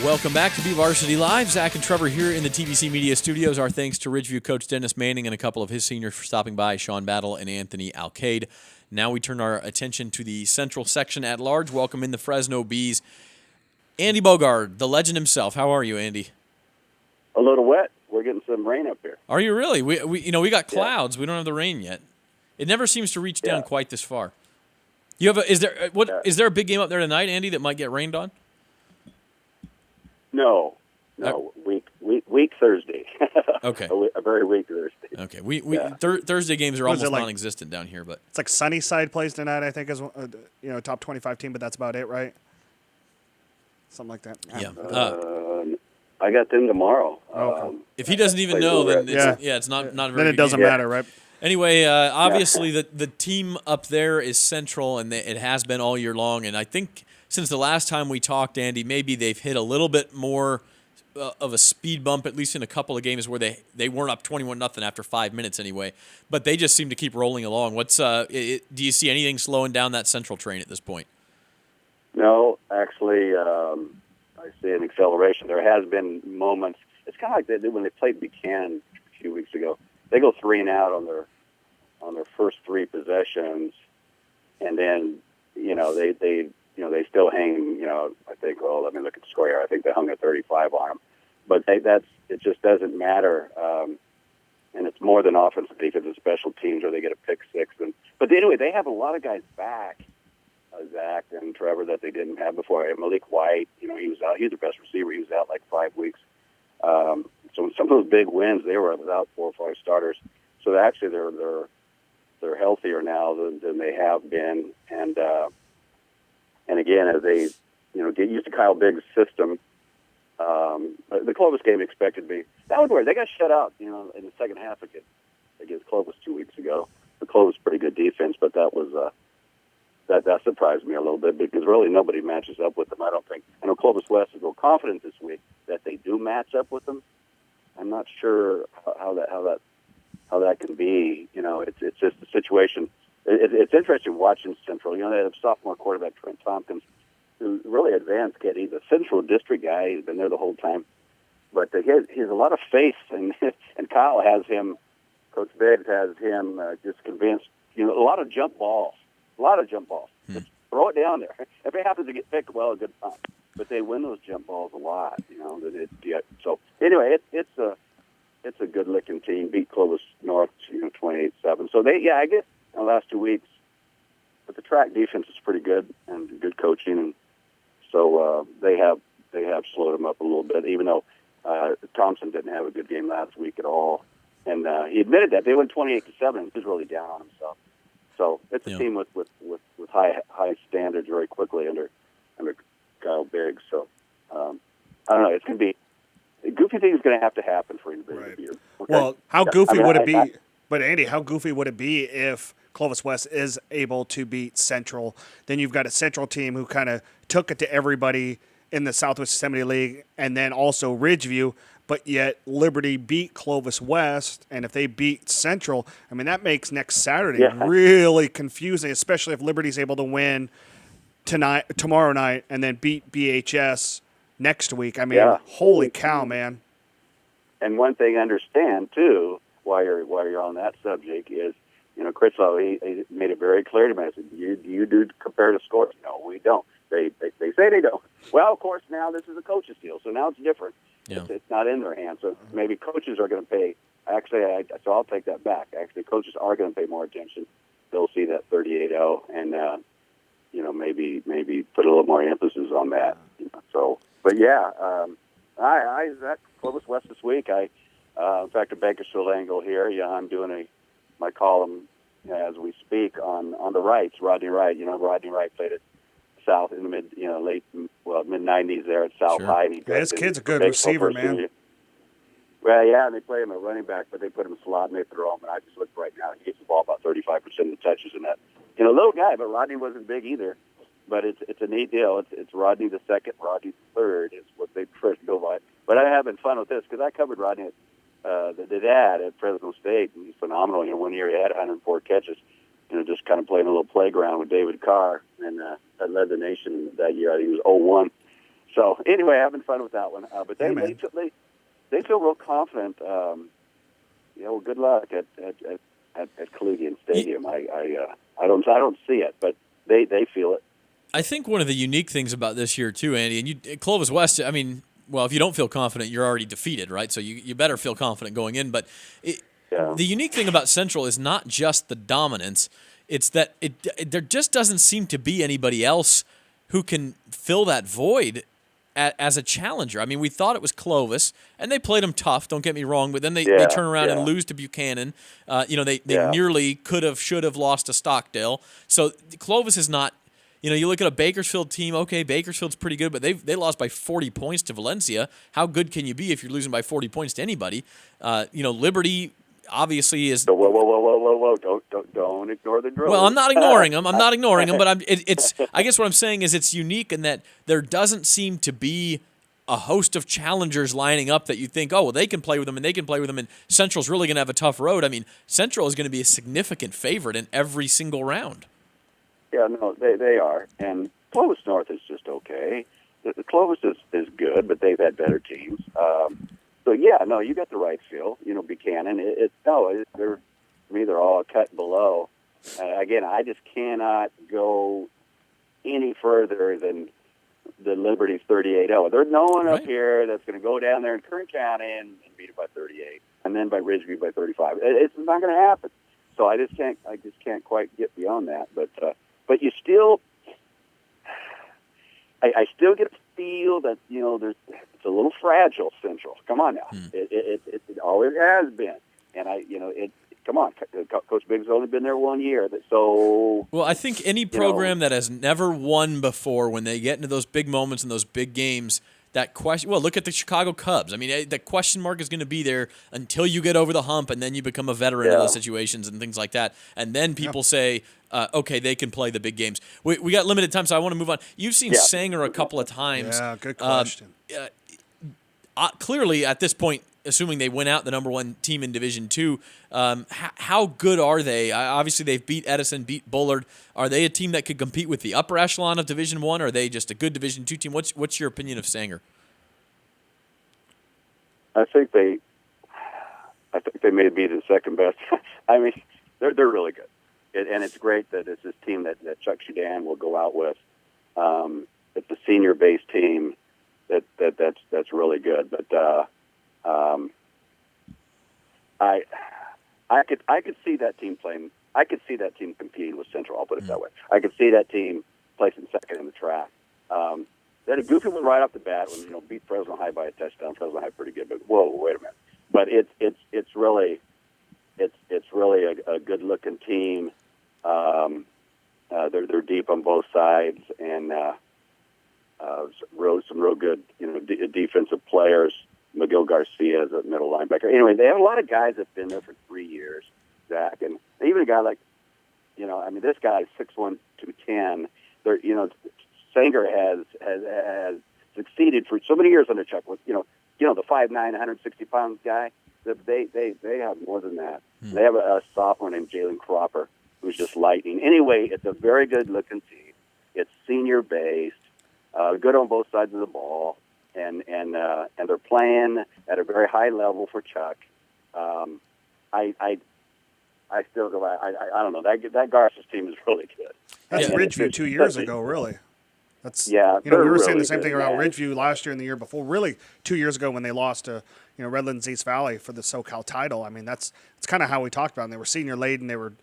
Welcome back to BVarsity Live. Zach and Trevor here in the TBC Media Studios. Our thanks to Ridgeview coach Dennis Manning and a couple of his seniors for stopping by, Sean Battle and Anthony Alcade. Now we turn our attention to the central section at large. Welcome in the Fresno Bees. Andy Bogard, the legend himself. How are you, Andy? A little wet. We're getting some rain up here. Are you really? We got clouds. Yeah. We don't have the rain yet. It never seems to reach down quite this far. Is there a big game up there tonight, Andy, that might get rained on? No, weak Thursday. Okay. A very weak Thursday. Okay, Thursday games are almost non-existent down here, but it's like Sunnyside plays tonight. I think is top 25 team, but that's about it, right? Something like that. Yeah. I got them tomorrow. Okay. If he doesn't even know, then it's not a very. Then it doesn't matter, right? Anyway, obviously the team up there is Central, and it has been all year long. And I think since the last time we talked, Andy, maybe they've hit a little bit more of a speed bump, at least in a couple of games where they weren't up 21-0 after 5 minutes anyway. But they just seem to keep rolling along. Do you see anything slowing down that Central train at this point? No, actually, I see an acceleration. There has been moments. It's kind of like they did when they played Buchanan a few weeks ago. They go 3 and out on their first 3 possessions, and then they still hang. I think. Well, let me look at the score here. I think they hung a 35 on them, but it just doesn't matter. And it's more than offensive, defensive, special teams, or they get a pick six. But anyway, they have a lot of guys back, Zach and Trevor, that they didn't have before. Malik White, he was out. He's the best receiver. He was out like 5 weeks. So some of those big wins, they were without 4 or 5 starters. So actually, they're healthier now than they have been. And again, as they get used to Kyle Biggs' system, the Clovis game expected to be that was where they got shut out. In the second half against Clovis 2 weeks ago. The Clovis pretty good defense, but that was that surprised me a little bit because really nobody matches up with them. I don't think. I know Clovis West is real confident this week that they do match up with them. I'm not sure how that can be. It's just a situation. It's interesting watching Central. They have sophomore quarterback Trent Tompkins, who really advanced kid. He's a Central District guy. He's been there the whole time, but he has a lot of faith, and Kyle has him. Coach Biggs has him just convinced. A lot of jump balls. Just throw it down there. If it happens to get picked, well, a good time. But they win those jump balls a lot. So anyway, it's a good looking team. Beat Clovis North, 28-7. So I guess in the last 2 weeks, but the track defense is pretty good and good coaching, and so they have slowed them up a little bit. Even though Thompson didn't have a good game last week at all, and he admitted that they went 28-7. He was really down on himself. So it's a team with high standards very quickly under Kyle Biggs. So I don't know. It's going to be a goofy thing is going to happen for him to be here. Okay? Well, how goofy would it be? But Andy, how goofy would it be if Clovis West is able to beat Central? Then you've got a Central team who kind of took it to everybody in the Southwest Yosemite League, and then also Ridgeview. But yet Liberty beat Clovis West, and if they beat Central, that makes next Saturday really confusing, especially if Liberty's able to win tomorrow night, and then beat BHS next week. Holy cow, man! And one thing I understand too, while you're on that subject, is Critchlow he made it very clear to me. I said, "You do comparative scores? No, we don't. They say they don't. Well, of course, now this is a coach's deal, so now it's different. Yeah. It's not in their hands. So maybe coaches are going to pay. Actually, so I'll take that back. Actually, coaches are going to pay more attention. They'll see that 38-0 and maybe put a little more emphasis on that. So, but I that Clovis West this week. In fact, a Bakersfield angle here. I'm doing my column as we speak on the Wrights. Rodney Wright. Rodney Wright played at South in the mid 90s there at South High. And this kid's a good receiver, man. Well, yeah, and they play him at running back, but they put him in slot and they throw him. And I just looked right now; he gets the ball about 35% of the touches in that. Little guy, but Rodney wasn't big either. But it's a neat deal. It's Rodney the second, Rodney the third is what they try to go by. But I'm having fun with this because I covered Rodney, the dad at Fresno State, and he's phenomenal. 1 year he had 104 catches. Just kind of playing a little playground with David Carr, and that led the nation that year. He was 0-1. So anyway, having fun with that one. But Hey, man. they feel real confident. Good luck at Collegian Stadium. I don't see it, but they feel it. I think one of the unique things about this year too, Andy, and Clovis West. I mean, well, if you don't feel confident, you're already defeated, right? So you better feel confident going in. But the unique thing about Central is not just the dominance; it's that there just doesn't seem to be anybody else who can fill that void as a challenger. I mean, we thought it was Clovis, and they played them tough. Don't get me wrong, but then they turn around and lose to Buchanan. They nearly could have, should have lost to Stockdale. So Clovis is not. You look at a Bakersfield team. Okay, Bakersfield's pretty good, but they lost by 40 points to Valencia. How good can you be if you're losing by 40 points to anybody? Liberty obviously is. Whoa! Don't ignore the drill. Well, I'm not ignoring them. But it's. I guess what I'm saying is it's unique in that there doesn't seem to be a host of challengers lining up that you think, oh, well, they can play with them and they can play with them, and Central's really going to have a tough road. I mean, Central is going to be a significant favorite in every single round. Yeah, no, they are. And Clovis North is just okay. The Clovis is good, but they've had better teams. You got the right feel. Buchanan. To me, they're all a cut below. Again, I just cannot go any further than the Liberty's 38-0. There's no one up here that's going to go down there in Kern County and beat it by 38, and then by Ridgeview by 35. It's not going to happen. So I just can't quite get beyond that. But you still, I still get a feel that it's a little fragile. Central, come on now, it always has been, and come on, Coach Biggs only been there 1 year, so. Well, I think any program that has never won before, when they get into those big moments and those big games, that question. Well, look at the Chicago Cubs. I mean, the question mark is going to be there until you get over the hump, and then you become a veteran in those situations and things like that. And then people say, okay, they can play the big games. We got limited time, so I want to move on. You've seen Sanger a couple of times. Yeah, good question. Clearly, at this point, assuming they win out the number one team in Division II, how good are they? Obviously, they've beat Edison, beat Bullard. Are they a team that could compete with the upper echelon of Division I, or are they just a good Division II team? What's your opinion of Sanger? I think they may be the second best. I mean, they're really good, and it's great that it's this team that Chuck Shudan will go out with. It's a senior-based team that's really good, but. I could see that team playing. I could see that team competing with Central. I'll put it that way. I could see that team placing second in the track. They had a goofy one right off the bat when beat Fresno High by a touchdown. Fresno High pretty good, but whoa, wait a minute. But it's really a good looking team. They're deep on both sides and some real good defensive players. Miguel Garcia is a middle linebacker. Anyway, they have a lot of guys that've been there for 3 years, Zach, and even a guy like, this guy is 6'1", 210. Sanger has succeeded for so many years under Chuck with the 5'9", 160-pound guy. They have more than that. They have a sophomore named Jalen Cropper who's just lightning. Anyway, it's a very good looking team. It's senior based, good on both sides of the ball. And they're playing at a very high level for Chuck. I still go. I don't know. That Garces team is really good. That's Ridgeview 2 years ago, really. That's we were really saying the same thing about man. Ridgeview last year and the year before. Really, 2 years ago when they lost to Redlands East Valley for the SoCal title. I mean, that's kind of how we talked about them. They were senior laden. They were,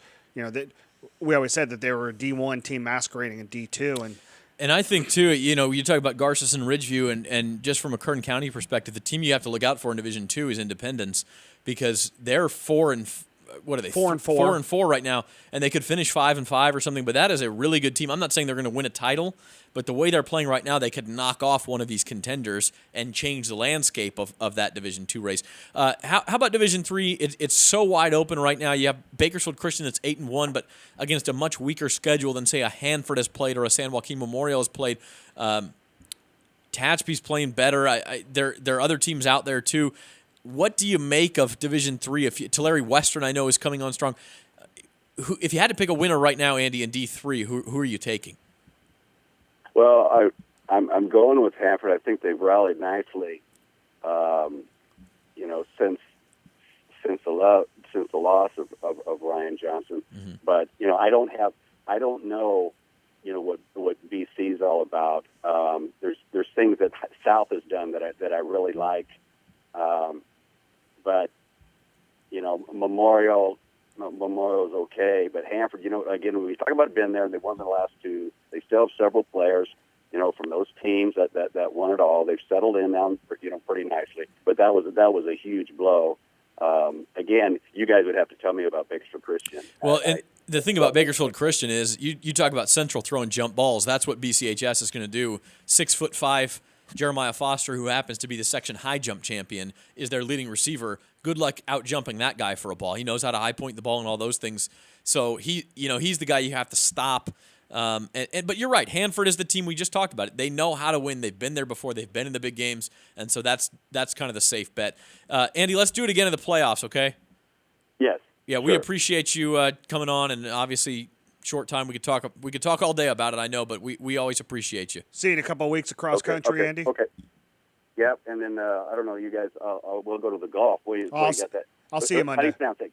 we always said that they were a D1 team masquerading in D2 And I think, too, you talk about Garces and Ridgeview, and just from a Kern County perspective, the team you have to look out for in Division II is Independence, because they're 4 and 4 right now, and they could finish 5-5 or something, but that is a really good team. I'm not saying they're going to win a title, but the way they're playing right now, they could knock off one of these contenders and change the landscape of that Division II race. How about Division III? It's so wide open right now. You have Bakersfield Christian that's 8-1, but against a much weaker schedule than, say, a Hanford has played or a San Joaquin Memorial has played. Tehachapi's playing better. There are other teams out there, too. What do you make of Division III? Tulare Western, I know, is coming on strong. If you had to pick a winner right now, Andy, in D3, who are you taking? Well, I'm going with Hanford. I think they've rallied nicely. Since the loss of Ryan Johnson, but I don't know, what BC is all about. There's things that South has done that I really like, but Memorial's okay, but Hanford, again, when we talk about being there, and they won the last two. They still have several players, from those teams that won it all. They've settled in now, pretty nicely. But that was a huge blow. Again, you guys would have to tell me about Bakersfield Christian. Well, and the thing about Bakersfield Christian is you talk about Central throwing jump balls. That's what BCHS is going to do. 6'5" Jeremiah Foster, who happens to be the section high jump champion, is their leading receiver. Good luck out jumping that guy for a ball. He knows how to high point the ball and all those things. So he's the guy you have to stop. But you're right. Hanford is the team we just talked about. They know how to win. They've been there before. They've been in the big games, and so that's kind of the safe bet. Andy, let's do it again in the playoffs, okay? Yes. Yeah, sure. we appreciate you coming on, and obviously, short time we could talk all day about it. I know, but we always appreciate you. See you in a couple of weeks across country, Andy. Okay. Yep, and then I don't know, you guys. We'll go to the golf. Where you got that? I'll see you Monday. How do you pronounce it?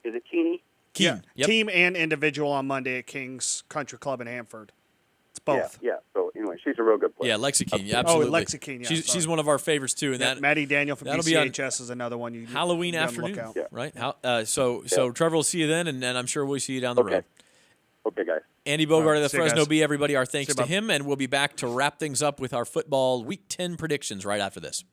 Is it Keeney? Keen. Yeah, team and individual on Monday at King's Country Club in Hanford. It's both. Yeah. So anyway, she's a real good player. Yeah, Lexi Keen. Yeah, absolutely. Oh, Lexi Keen. Yeah, she's one of our favorites too. And that Maddie Daniel from that'll be on BCHS is another one you Halloween you afternoon, look out. Yeah. right? So Trevor will see you then, and I'm sure we'll see you down the road. Okay, guys. Andy Bogart of the See you Fresno guys. Bee, everybody, our thanks See you, to him, and we'll be back to wrap things up with our football Week 10 predictions right after this.